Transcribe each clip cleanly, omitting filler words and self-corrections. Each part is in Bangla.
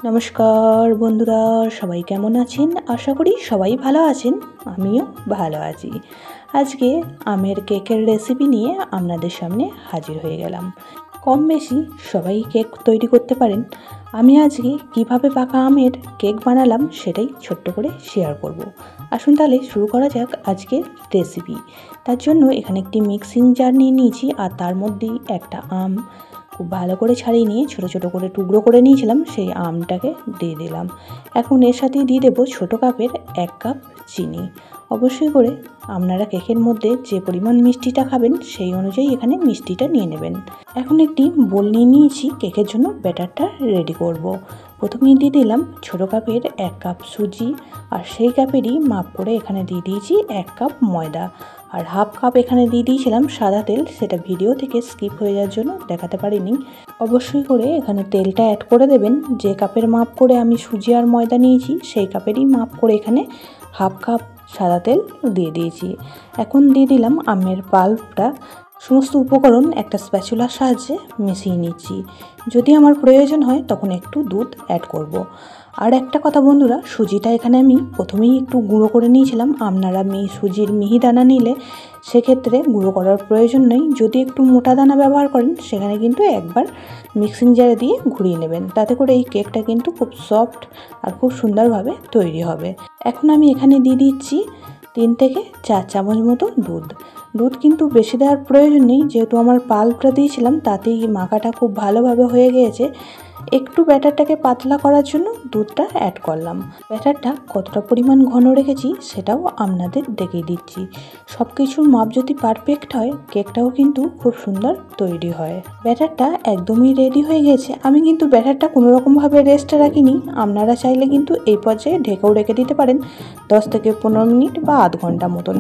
নমস্কার বন্ধুরা, সবাই কেমন আছেন? আশা করি সবাই ভালো আছেন। আমিও ভালো আছি। আজকে আমের কেকের রেসিপি নিয়ে আপনাদের সামনে হাজির হয়ে গেলাম। কম বেশি সবাই কেক তৈরি করতে পারেন। আমি আজকে কিভাবে পাকা আমের কেক বানালাম সেটাই ছোট্ট করে শেয়ার করব। আসুন তাহলে শুরু করা যাক আজকের রেসিপি। তার জন্য এখানে একটি মিক্সিং জার নিয়ে নিয়েছি, আর তার মধ্যেই একটা আম খুব ভালো করে ছাড়িয়ে নিয়ে ছোটো ছোটো করে টুকরো করে নিয়েছিলাম, সেই আমটাকে দিয়ে দিলাম। এখন এর সাথে দিয়ে দেবো ছোটো কাপের 1 কাপ চিনি। অবশ্যই করে আপনারা কেকের মধ্যে যে পরিমাণ মিষ্টিটা খাবেন সেই অনুযায়ী এখানে মিষ্টিটা নিয়ে নেবেন। এখন একটি বোল নিয়ে নিয়েছি, কেকের জন্য ব্যাটারটা রেডি করব। প্রথমেই দিয়ে দিলাম ছোটো কাপের 1 কাপ সুজি, আর সেই কাপেরই মাপ করে এখানে দিয়ে দিয়েছি 1 কাপ ময়দা, আর হাফ কাপ এখানে দিয়ে দিয়েছিলাম সাদা তেল। সেটা ভিডিও থেকে স্কিপ হয়ে যাওয়ার জন্য দেখাতে পারিনি। অবশ্যই করে এখানে তেলটা অ্যাড করে দেবেন। যে কাপের মাপ করে আমি সুজি আর ময়দা নিয়েছি সেই কাপেরই মাপ করে এখানে হাফ কাপ সাদা তেল দিয়ে দিয়েছি। এখন দিয়ে দিলাম আমের পাল্পটা। সমস্ত উপকরণ একটা স্প্যাচুলার সাহায্যে মিশিয়ে নিচ্ছি। যদি আমার প্রয়োজন হয় তখন একটু দুধ অ্যাড করব। আর একটা কথা বন্ধুরা, সুজিটা এখানে আমি প্রথমেই একটু গুঁড়ো করে নিয়েছিলাম। আপনারা সুজির মিহি দানা নিলে সেক্ষেত্রে গুঁড়ো করার প্রয়োজন নেই। যদি একটু মোটা দানা ব্যবহার করেন সেখানে কিন্তু একবার মিক্সিং জারে দিয়ে ঘুরিয়ে নেবেন, তাতে করে এই কেকটা কিন্তু খুব সফট আর খুব সুন্দরভাবে তৈরি হবে। এখন আমি এখানে দিয়ে দিচ্ছি 3 থেকে 4 চামচ মতো দুধ কিন্তু বেশি দেওয়ার প্রয়োজন নেই, যেহেতু আমার পাল্পটা দিয়েছিলাম তাতেই মাখাটা খুব ভালোভাবে হয়ে গিয়েছে। একটু ব্যাটারটাকে পাতলা করার জন্য দুধটা অ্যাড করলাম। ব্যাটারটা কতটা পরিমাণ ঘন রেখেছি সেটাও আপনাদের দেখিয়ে দিচ্ছি। সব কিছুর মাপ যদি পারফেক্ট হয় কেকটাও কিন্তু খুব সুন্দর তৈরি হয়। ব্যাটারটা একদমই রেডি হয়ে গেছে। আমি কিন্তু ব্যাটারটা কোনোরকমভাবে রেস্টে রাখিনি। আপনারা চাইলে কিন্তু এই পর্যায়ে ঢেকেও রেখে দিতে পারেন 10 থেকে 15 মিনিট বা আধ ঘন্টা মতন।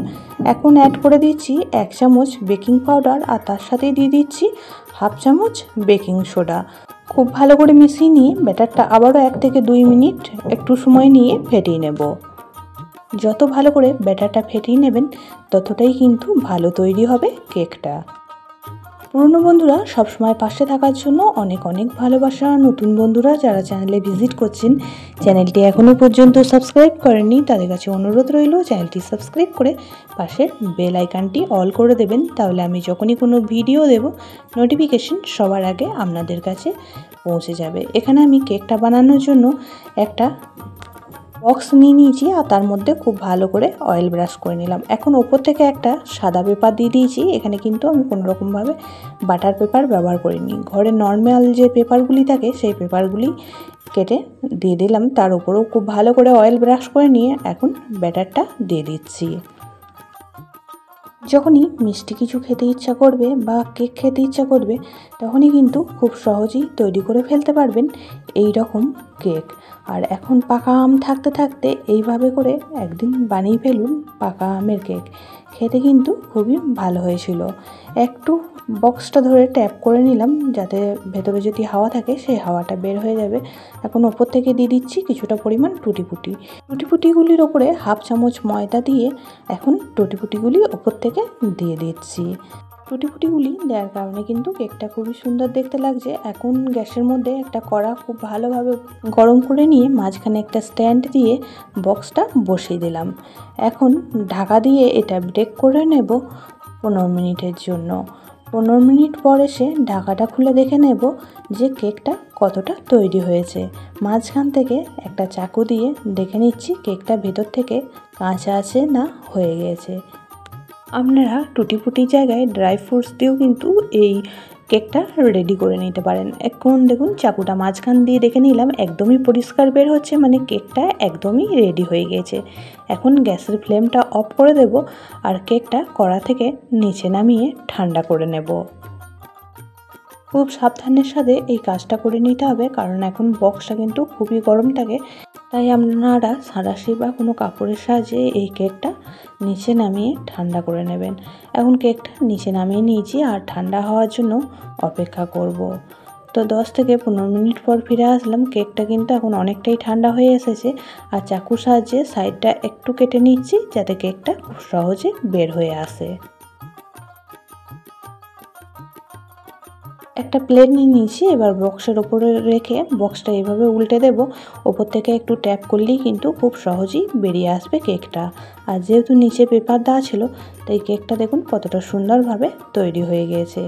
এখন অ্যাড করে দিচ্ছি 1 চামচ বেকিং পাউডার, আর তার সাথেই দিয়ে দিচ্ছি হাফ চামচ বেকিং সোডা। খুব ভালো করে মিশিয়ে নিয়ে ব্যাটারটা আবারও 1 থেকে 2 মিনিট একটু সময় নিয়ে ফেটিয়ে নেব। যত ভালো করে ব্যাটারটা ফেটিয়ে নেবেন ততটাই কিন্তু ভালো তৈরি হবে কেকটা। পুরনো বন্ধুরা সবসময় পাশে থাকার জন্য অনেক অনেক ভালোবাসা। নতুন বন্ধুরা যারা চ্যানেলে ভিজিট করছেন, চ্যানেলটি এখনও পর্যন্ত সাবস্ক্রাইব করেননি, তাদের কাছে অনুরোধ রইল চ্যানেলটি সাবস্ক্রাইব করে পাশের বেল আইকনটি অল করে দেবেন। তাহলে আমি যখনই কোনো ভিডিও দেব নোটিফিকেশন সবার আগে আপনাদের কাছে পৌঁছে যাবে। এখানে আমি কেকটা বানানোর জন্য একটা বক্স নিয়ে নিয়েছি, আর তার মধ্যে খুব ভালো করে অয়েল ব্রাশ করে নিলাম। এখন ওপর থেকে একটা সাদা পেপার দিয়ে দিয়েছি। এখানে কিন্তু আমি কোনোরকমভাবে বাটার পেপার ব্যবহার করিনি। ঘরে নর্মাল যে পেপারগুলি থাকে সেই পেপারগুলি কেটে দিয়ে দিলাম। তার উপরেও খুব ভালো করে অয়েল ব্রাশ করে নিয়ে এখন ব্যাটারটা দিয়ে দিচ্ছি। যখনই মিষ্টি কিছু খেতে ইচ্ছা করবে বা কেক খেতে ইচ্ছা করবে তখনই কিন্তু খুব সহজেই তৈরি করে ফেলতে পারবেন এই রকম কেক। আর এখন পাকা আম থাকতে থাকতে এইভাবে করে একদিন বানিয়ে ফেলুন পাকা আমের কেক। খেতে কিন্তু খুবই ভালো হয়েছিল। একটু বক্সটা ধরে ট্যাপ করে নিলাম, যাতে ভেতরে যদি হাওয়া থাকে সেই হাওয়াটা বের হয়ে যাবে। এখন ওপর থেকে দিয়ে দিচ্ছি কিছুটা পরিমাণ টুটিপুটিগুলির ওপরে হাফ চামচ ময়দা দিয়ে এখন টুটিপুটিগুলি ওপর থেকে দিয়ে দিচ্ছি। টুটিপুটিগুলি দেওয়ার কারণে কিন্তু কেকটা খুবই সুন্দর দেখতে লাগছে। এখন গ্যাসের মধ্যে একটা কড়া খুব ভালোভাবে গরম করে নিয়ে মাঝখানে একটা স্ট্যান্ড দিয়ে বক্সটা বসিয়ে দিলাম। এখন ঢাকা দিয়ে এটা বেক করে নেব 15 মিনিটের জন্য। 15 মিনিট পর এসে ঢাকাটা খুলে দেখে নেব যে কেকটা কতটা তৈরি হয়েছে। মাঝখান থেকে একটা চাকু দিয়ে দেখে নিচ্ছি কেকটা ভেতর থেকে কাঁচা আছে না হয়ে গেছে। আপনারা টুটিপুটির জায়গায় ড্রাই ফ্রুটস দিয়েও কিন্তু এই কেকটা রেডি করে নিতে পারেন। এখন দেখুন চাকুটা মাঝখান দিয়ে দেখে নিলাম, একদমই পরিষ্কার বের হচ্ছে, মানে কেকটা একদমই রেডি হয়ে গেছে। এখন গ্যাসের ফ্লেমটা অফ করে দেব, আর কেকটা কড়া থেকে নিচে নামিয়ে ঠান্ডা করে নেব। খুব সাবধানের সাথে এই কাজটা করে নিতে হবে, কারণ এখন বক্সটা কিন্তু খুবই গরম থাকে। তাই আপনারা সাঁড়াশি বা কোনো কাপড়ের সাহায্যে এই কেকটা নিচে নামিয়ে ঠান্ডা করে নেবেন। এখন কেকটা নিচে নামিয়ে নিয়েছি, আর ঠান্ডা হওয়ার জন্য অপেক্ষা করব। তো 10 থেকে 15 মিনিট পর ফিরে আসলাম। কেকটা কিন্তু এখন অনেকটাই ঠান্ডা হয়ে এসেছে, আর চাকুর সাহায্যে সাইডটা একটু কেটে নিচ্ছি যাতে কেকটা খুব সহজে বের হয়ে আসে। একটা প্লেট নিয়ে নিয়েছি, এবার বক্সের ওপরে রেখে বক্সটা এইভাবে উল্টে দেব। ওপর থেকে একটু ট্যাপ করলেই কিন্তু খুব সহজেই বেরিয়ে আসবে কেকটা। আর যেহেতু নিচে পেপার দেওয়া ছিল, তাই কেকটা দেখুন কতটা সুন্দরভাবে তৈরি হয়ে গিয়েছে।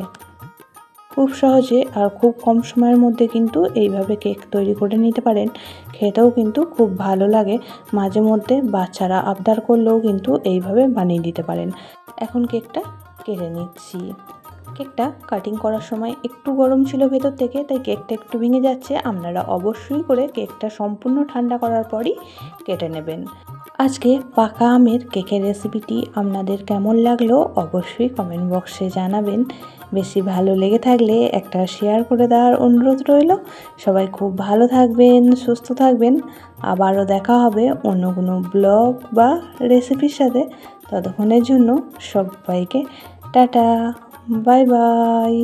খুব সহজে আর খুব কম সময়ের মধ্যে কিন্তু এইভাবে কেক তৈরি করে নিতে পারেন। খেতেও কিন্তু খুব ভালো লাগে। মাঝে মধ্যে বাচ্চারা আবদার করলেও কিন্তু এইভাবে বানিয়ে দিতে পারেন। এখন কেকটা কেটে নিচ্ছি। কেকটা কাটিং করার সময় একটু গরম ছিল ভেতর থেকে, তাই কেকটা একটু ভেঙে যাচ্ছে। আপনারা অবশ্যই করে কেকটা সম্পূর্ণ ঠান্ডা করার পরই কেটে নেবেন। আজকে পাকা আমের কেকের রেসিপিটি আপনাদের কেমন লাগলো অবশ্যই কমেন্ট বক্সে জানাবেন। বেশি ভালো লেগে থাকলে একটা শেয়ার করে দেওয়ার অনুরোধ রইল। সবাই খুব ভালো থাকবেন, সুস্থ থাকবেন। আবারও দেখা হবে অন্য কোনো ব্লগ বা রেসিপির সাথে। ততক্ষণের জন্য সবাইকে টাটা, বাই বাই।